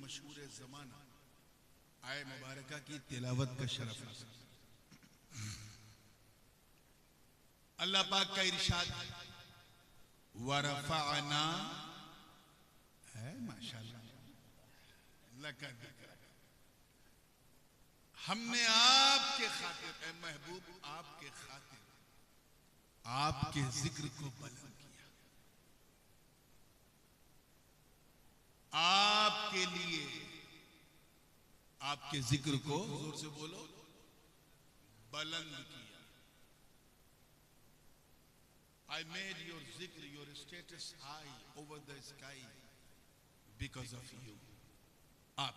मशहूर ज़माना आय मुबारका की तिलावत का शरफ हासिल। अल्लाह पाक का इरशाद वरफ़अना है माशाअल्लाह लक़द हमने आपके खातिर ए महबूब आपके खातिर आपके जिक्र को बुलंद किया, आपके लिए आपके जिक्र को जोर से बोलो बुलंद किया। I made your zikr, your status high over the sky because of you. आप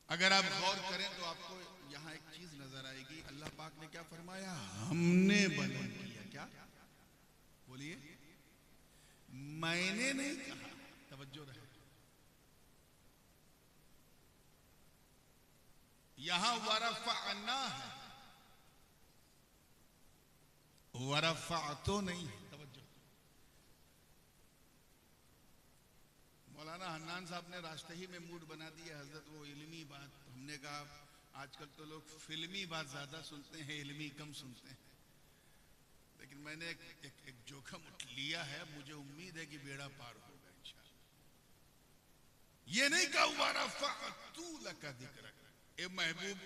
अगर आप गौर करें तो आपको यहां एक चीज नजर आएगी। अल्लाह पाक ने क्या फरमाया? हमने बुलंद किया। क्या बोलिए? मैंने नहीं कहा। तवज्जो रहे, यहां वरफ़अना है, वरफ़अतो नहीं है। तवज्जो। मौलाना हन्नान साहब ने रास्ते ही में मूड बना दिया हजरत, वो इल्मी बात। हमने कहा आजकल तो लोग फिल्मी बात ज्यादा सुनते हैं, इल्मी कम सुनते हैं। लेकिन मैंने एक जोखम उठ लिया है, मुझे उम्मीद है कि बेड़ा पार होगा इंशाअल्लाह। ये नहीं कहा वरफ़अतु लका ज़िक्रक, ए महबूब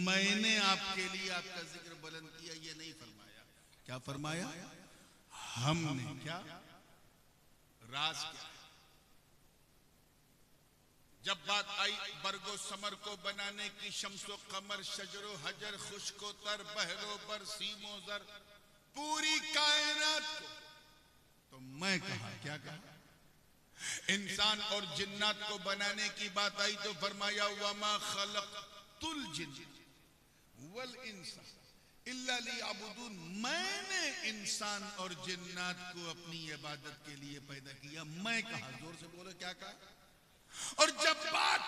मैंने आपके लिए आपका जिक्र बुलंद किया, ये नहीं फरमाया। क्या फरमाया? हमने। क्या राज क्या? जब बात आई बरगो समर को बनाने की, शम्सो कमर शजरो हजर खुशको तर बहरो बर सीमो जर पूरी कायनात को, तो मैं कहा। क्या कहा? इंसान और जिन्नात को बनाने की बात आई तो फरमाया वमा खलक़तुल जिन्न वल इंसा इल्ला लियअबुदून, मैंने इंसान और जिन्नात को अपनी इबादत के लिए पैदा किया। मैं कहा। जोर से बोलो क्या कहा? और जब बात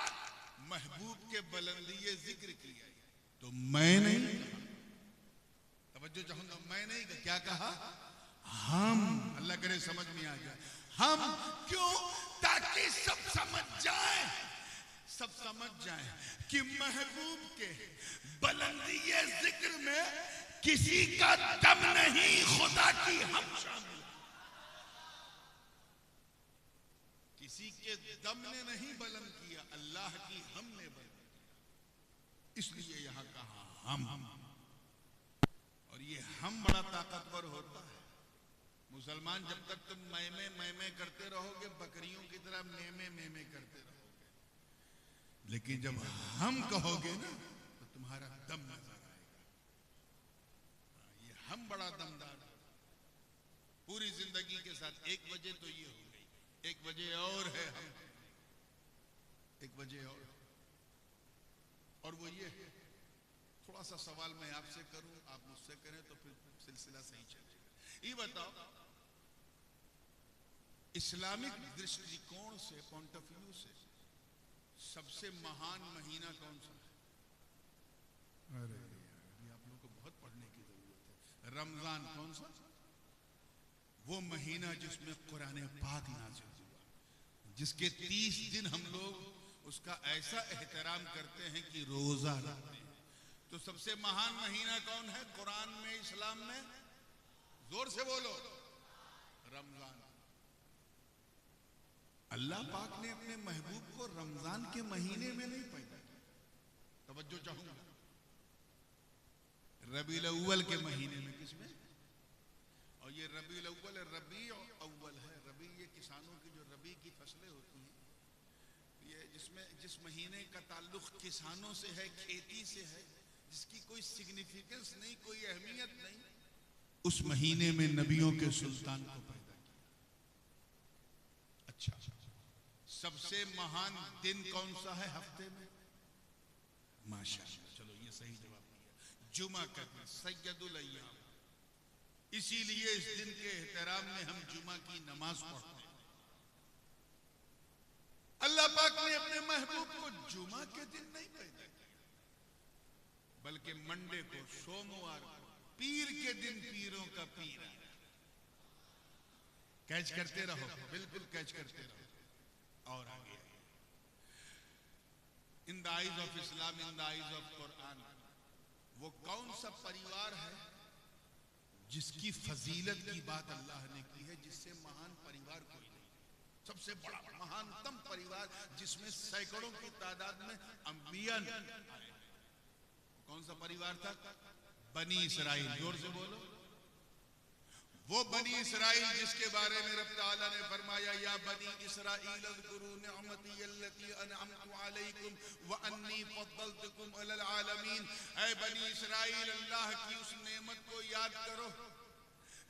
महबूब के बुलंदी जिक्र की आई तो मैं नहीं कहा। तवज्जो चाहूंगा, मैं नहीं कहा। क्या कहा? हम। अल्लाह करे समझ में आ जाए। हम क्यों? ताकि सब समझ जाए, सब समझ जाए कि महबूब के बुलंदी जिक्र में किसी का दम नहीं, खुदा की हम शामिल। किसी के दम ने नहीं बुलंद किया, अल्लाह की हमने बुलंद किया। इसलिए यहां कहा हम। और ये हम बड़ा ताकतवर होता है। मुसलमान जब तक तुम मैं करते रहोगे, बकरियों की तरह मैं करते रहोगे, लेकिन जब हम कहोगे ना तो तुम्हारा दम नजर आएगा। ये हम बड़ा दमदार है। पूरी जिंदगी के साथ एक वजह तो ये हो गई, एक वजह और है हम, एक वजह और वो ये है। थोड़ा सा सवाल मैं आपसे करूं, आप मुझसे करें तो फिर सिलसिला सही चलेगा। ये बताओ इस्लामिक दृष्टिकोण से, पॉइंट ऑफ व्यू से सबसे महान महीना कौन सा है? अरे अभी आप लोगों को बहुत पढ़ने की जरूरत है। रमजान कौन सा? वो महीना जिसमें कुरान पाक नाज़िल हुआ, जिसके 30 दिन हम लोग उसका ऐसा एहतराम करते हैं कि रोजा रखते हैं। तो सबसे महान महीना कौन है कुरान में, इस्लाम में? जोर से बोलो। रमजान। अल्लाह पाक ने अपने महबूब को रमजान के महीने में नहीं पैदा किया। तवज्जो चाहूंगा, रबीउल अव्वल के महीने में। किसमें? और ये रबीउल अव्वल रबी अव्वल है। रबी ये किसानों की जो रबी की फसलें होती हैं, ये जिस महीने का ताल्लुक किसानों से है, खेती से है, जिसकी कोई सिग्निफिकेंस नहीं, कोई अहमियत नहीं, उस महीने में नबियों के सुल्तान को पैदा किया। अच्छा, सबसे महान दिन कौन सा है हफ्ते में? माशाअल्लाह, चलो ये सही जवाब दिया। जुमा का दिन, सैयदुल अय्याम। इसीलिए इस दिन के एहतराम में हम जुमा की नमाज पढ़ते हैं। अल्लाह पाक ने अपने महबूब को जुमा के दिन नहीं पैदा किया, बल्कि मंडे को, सोमवार को, पीर के दिन पीरों का पीर। कैच करते रहो, बिल्कुल कैच करते रहो। और आगे in the eyes of Islam, in the eyes of Quran, वो कौन सा परिवार है जिसकी फजीलत की बात अल्लाह ने की है, जिससे महान परिवार कोई नहीं। सबसे बड़ा महानतम परिवार जिसमें सैकड़ों की तादाद में अंबिया आए, कौन सा परिवार था? बनी इसराइल। जोर से बोलो। वो बनी इसराइल जिसके बारे में रब ताला ने फरमाया, या बनी इसराइल अज़कुरू निअमती अल्लती अनअमतु अलैकुम व अन्नी फद्दलतुकुम अलल आलमीन। ऐ बनी इसराइल, अल्लाह की उस नेमत को याद करो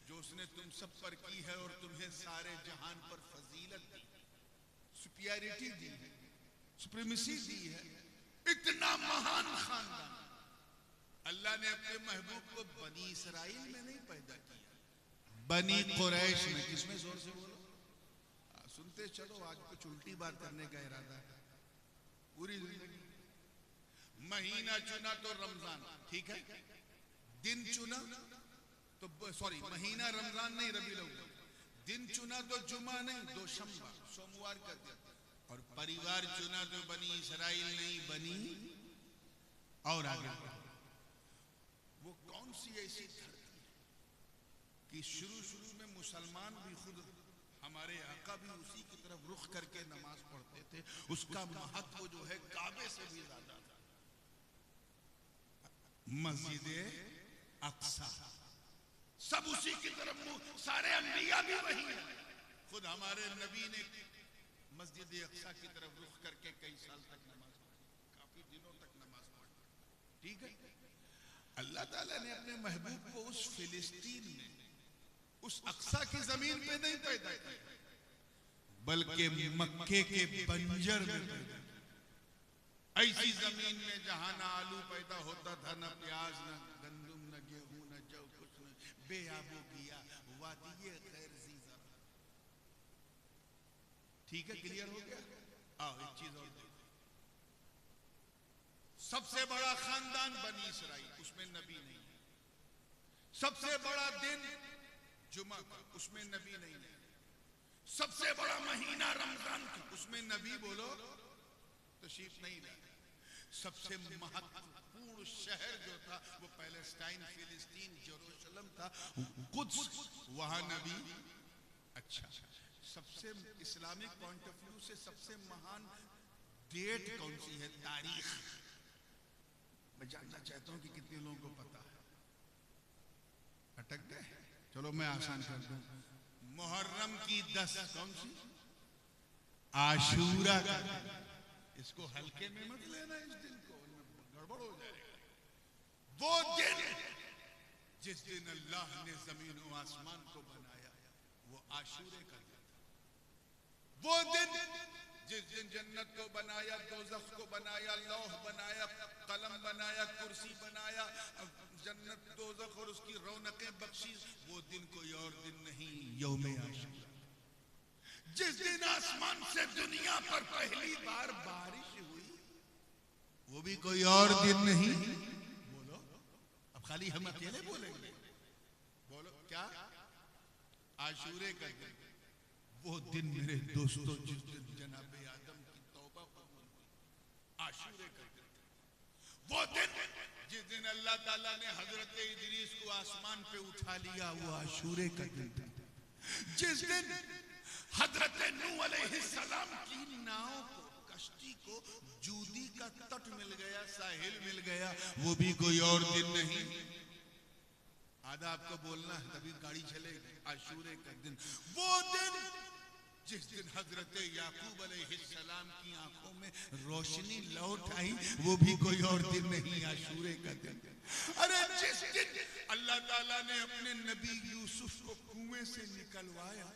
जो उसने तुम सब पर की है और तुम्हें सारे जहान पर फजीलत दी, सुपीरियरिटी दी है, सुप्रीमेसी दी है। इतना महान खानदान अल्लाह ने अपने महबूब को बनी इसराइल में नहीं पैदा किया, बनी कुरैश में। किसमें? जोर से बोलो। सुनते चलो, आज कुछ उल्टी बात करने का इरादा है पूरी जिंदगी। महीना चुना तो रमजान, ठीक है। दिन चुना तो सॉरी, महीना रमजान नहीं, रबीउल अव्वल। दिन चुना तो जुमा नहीं, दोशंबा, सोमवार कर दिया। और परिवार चुना तो बनी इसराइल नहीं, बनी। और आगे वो कौन सी ऐसी धरती है कि शुरू में मुसलमान भी खुद, हमारे आका भी उसी की तरफ रुख करके नमाज पढ़ते थे। उसका महत्व जो है काबे से भी ज्यादा था। मस्जिद अक्सा, सब उसी की तरफ, सारे अंबिया भी वही है। खुद हमारे नबी ने मस्जिद अक्सा की तरफ रुख करके कई साल तक नमाज पढ़ी, काफी दिनों तक नमाज पढ़ी, ठीक है। अल्लाह ताला ने अपने महबूब को उस फिलिस्तीन में, उस अक्सा की जमीन पे नहीं पैदा किया, बल्कि मक्के के बंजर में पैदा किया। ऐसी जमीन में जहां ना आलू पैदा होता था, ना प्याज, ना गंदुम, ना गेहूं, ना जौ, कुछ नहीं, बेआबो किया, वादिये खैर ज़ीज़ा। ठीक है, क्लियर हो गया? आओ एक चीज और देखो। सबसे बड़ा खानदान बनी इसराइल, उसमें नबी नहीं है। सबसे बड़ा दिन जुमा का, उसमें नबी नहीं है। सबसे बड़ा महीना रमजान का, उसमें नबी बोलो तशरीफ नहीं लाए। सबसे महत्वपूर्ण शहर जो था वो पैलेस्टाइन, फिलिस्तीन, जेरूशलम था, कुद्स, वहां नबी। अच्छा, सबसे इस्लामिक पॉइंट ऑफ व्यू से सबसे महान डेट कौन सी है? तारीख। मैं जानना चाहता हूं कि कितने लोगों को पता है। अटक गए? चलो मैं आसान कर दूं। मुहर्रम की 10, कौन सी? आशूरा का। इसको हल्के में मत लेना, इस दिन को गड़बड़ हो जाएगा। वो दिन जिस दिन अल्लाह ने जमीन और आसमान को बनाया, वो आशूरे का दिन था। वो दिन जिस दिन जन्नत को बनाया, दोज़ख को बनाया, लौह बनाया, कलम बनाया, कुर्सी बनाया, जन्नत, दोज़ख और उसकी रौनकें बख्शी, वो दिन कोई और दिन नहीं, यौम आशूरा। जिस दिन आसमान से दुनिया पर पहली बार बारिश हुई, वो भी कोई और दिन नहीं। बोलो, अब खाली हम अकेले बोलेंगे? बोलो क्या? आशूरे का दिन। वो दिन मेरे दोस्तों, जिस दिन जनाबे आदम की तौबा कबूल हुई, आशूरे का दिन। वो दिन जिस दिन अल्लाह ताला ने हजरत इदरीस को आसमान पे उठा लिया, वो आशूरे का दिन था। जिस दिन हजरत नूह अलैहिस्सलाम की नाव को, कश्ती को जूदी का तट मिल गया, साहिल मिल गया, वो भी कोई और दिन नहीं। आधा आपको बोलना है तभी गाड़ी चलेगी। आशूरे का दिन, वो दिन जिस दिन हजरत याकूब अलैहिस्सलाम की आंखों में रोशनी लौट आई, वो भी कोई और दिन नहीं, आशूरे का दिन। अरे जिस दिन अल्लाह ताला ने अपने नबी यूसुफ को कुएं से निकलवाया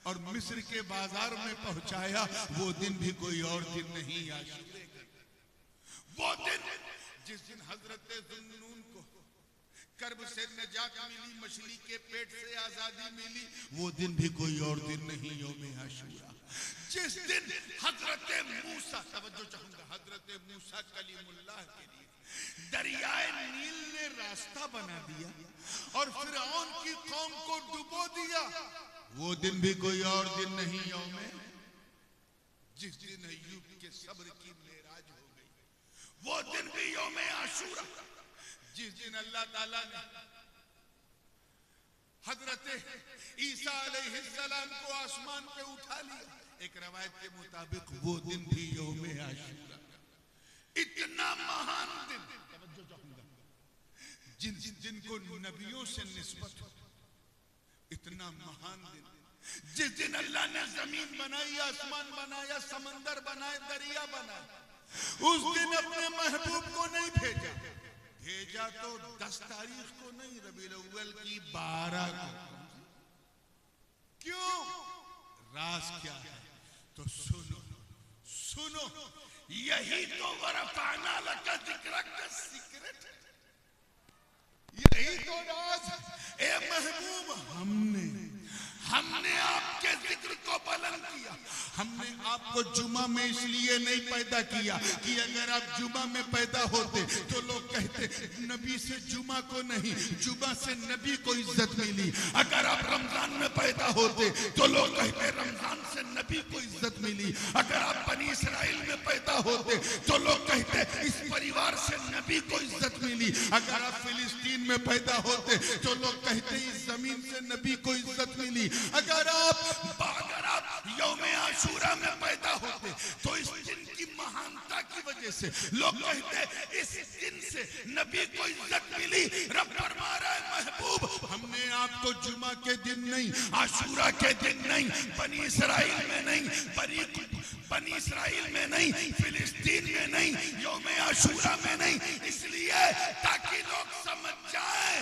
और मिस्र के बाजार में पहुंचाया, वो दिन भी कोई और दिन नहीं, आशूरे का दिन। वो दिन जिस दिन हजरत ज़ुन्नून को कर्ब से नजात मिली, मछली के पेट से आजादी मिली, वो दिन भी कोई और दिन नहीं, यौम आशूरा। जिस दिन हजरत मूसा, तवज्जो चाहूंगा, हजरत मूसा कलीमुल्लाह के लिए दरियाए नील ने रास्ता बना दिया और फिरऔन की कौम को डुबो दिया, वो दिन भी कोई और दिन नहीं यौमे जिस दिन अय्यूब के सब्र की मेराज हो गई। वो दिन भी यौमे आशूरा जिस दिन अल्लाह ताला ने हजरत ईसा अलैहिस्सलाम को आसमान पे उठा लिया। एक रवायत के मुताबिक वो दिन भी यौमे आशूरा, इतना महान दिन, जिनको नबियों से निस्बत, इतना महान दिन, जिस दिन अल्लाह ने जमीन बनाई, आसमान बनाया, समंदर बनाए, दरिया बनाए, उस दिन अपने महबूब को नहीं भेजा। भेजा तो 10 तारीख को नहीं, रबीउल अव्वल की 12 को। क्यों? राज क्या है? तो सुनो सुनो, यही तो वरफाना लका जिक्र का सीक्रेट है, यही तो राज। ए महबूब, हमने आपके जिक्र को बुलंद किया। हमने आपको जुमा में इसलिए नहीं पैदा किया कि अगर आप जुमा में पैदा होते तो लोग कहते नबी से जुमा को नहीं, जुमा से नबी को इज्जत मिली। अगर आप रमजान में पैदा होते तो लोग कहते रमजान से नबी को इज्जत मिली। अगर आप बनी इसराइल में पैदा होते तो लोग कहते इस परिवार से नबी को इज्जत मिली। अगर आप फिलिस्तीन में पैदा होते तो लोग कहते इस जमीन से नबी को इज्जत मिली। अगर आप यौमे आशूरा में पैदा होते तो इस दिन की महानता की वजह से लोग कहते इस दिन से नबी को इज्जत मिली। रब फरमा रहा है महबूब, हमने आपको जुमा के दिन नहीं, आशूरा के दिन नहीं, बनी इसराइल में नहीं, बनी इसराइल में नहीं, फिलिस्तीन में नहीं, यौमे आशूरा में नहीं, इसलिए ताकि लोग समझ जाए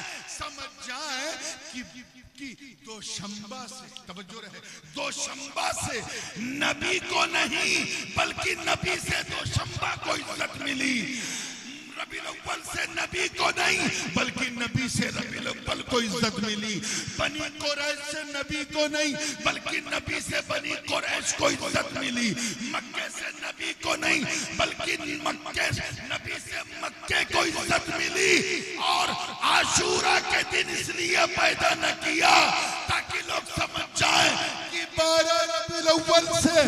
कि दो शंबा से, तवज्जो रहे, दो शंबा से नबी को नहीं बल्कि नबी से दो शंबा को इज्जत मिली। रबीउल अव्वल से नबी को नहीं बल्कि नबी से रबीउल अव्वल को इज्जत मिली। बनी कुरैश से नबी को नहीं बल्कि नबी से बनी कुरैश को इज्जत मिली। मक्के से नबी को नहीं बल्कि नबी से मक्के को इज्जत मिली। और आशूरा के दिन इसलिए पैदा न किया ताकि लोग समझ जाए कि 12 रबीउल अव्वल से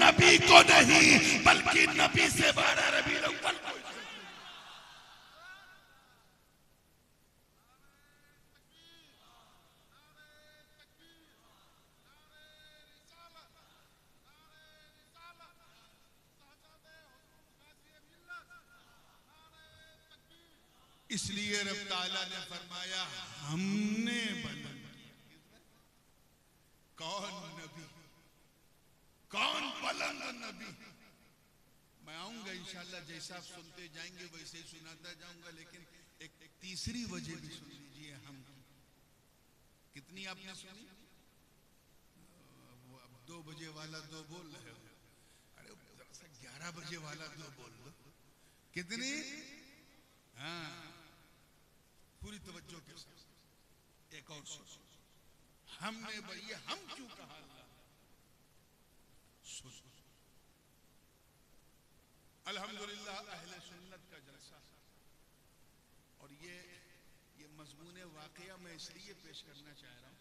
नबी को नहीं बल्कि नबी से 12 रबीउल अव्वल को। इसलिए रब ताला ने फरमाया हमने बुलंद किया। कौन नबी, कौन बुलंद नबी? मैं आऊंगा इंशाल्लाह, जैसा आप सुनते जाएंगे वैसे ही सुनाता जाऊंगा, लेकिन एक तीसरी वजह भी सुन लीजिए। हम कितनी आपने सुनी? अब 2 बजे वाला 2 बोल रहे हो, अरे 11 बजे वाला 2 बोल दो। कितनी? हाँ, पूरी तवज्जो के साथ एक और सुनो। हमने भैया हम क्यों कहा? सुनो, अल्हम्दुलिल्लाह अहले सुन्नत का जलसा, और ये मजमून वाकया मैं इसलिए पेश करना चाह रहा हूं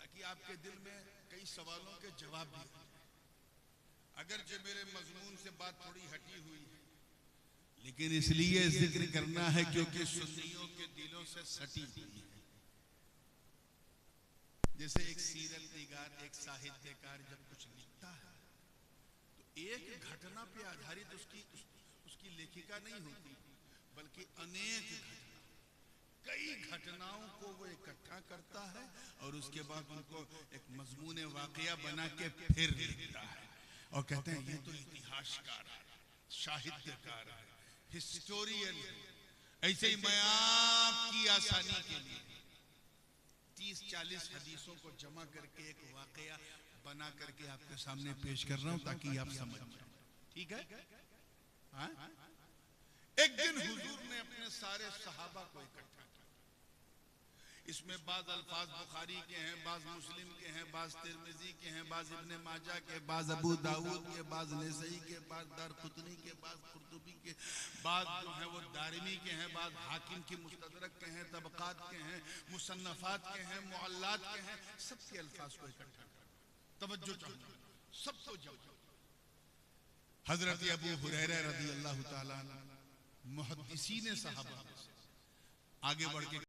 ताकि आपके दिल में कई सवालों के जवाब भी हो। अगर जो मेरे मजमून से बात थोड़ी हटी हुई है, लेकिन इसलिए जिक्र करना है क्योंकि सुन्नियों के दिलों से सटी हुई है। जैसे एक सीरत निगार, एक साहित्यकार जब कुछ लिखता है तो एक घटना पे आधारित उसकी लेखिका नहीं होती, बल्कि अनेक घटना, कई घटनाओं को वो इकट्ठा करता है और उसके बाद उनको एक मजमून वाकया बना के फिर लिखता है और कहते हैं ये तो इतिहासकार है, साहित्यकार है, हिस्टोरियन है। ऐसे ही मैं आपकी आसानी के लिए 30-40 हदीसों को जमा करके एक वाकया बना करके आपके सामने पेश कर रहा हूं ताकि आप समझ जाएं। ठीक है? हाँ? एक दिन हुजूर ने अपने सारे सहाबा को इकट्ठा किया। इसमें बाज अल्फाज बुखारी के हैं, बाज मुस्लिम के हैं, बाज तिरमिजी के हैं, बाज इब्ने माजा के, बाज अबू दाऊद के, बाज नसई के, बाज दारकुतनी के, बाज कुर्तुबी के, बाज जो है वो दारिमी के हैं, बाज हाकिम की मुस्तदरक के हैं, तबकात के हैं, मुसन्नफात के हैं, मुअल्लात के हैं। सबके अल्फाज को इकट्ठा कर तवज्जो चाहूंगा सबको जाओ। हजरत अबू हुरैरा रज़ी अल्लाह तआला अन्हु मुहद्दिसीन सहाबा आगे बढ़ के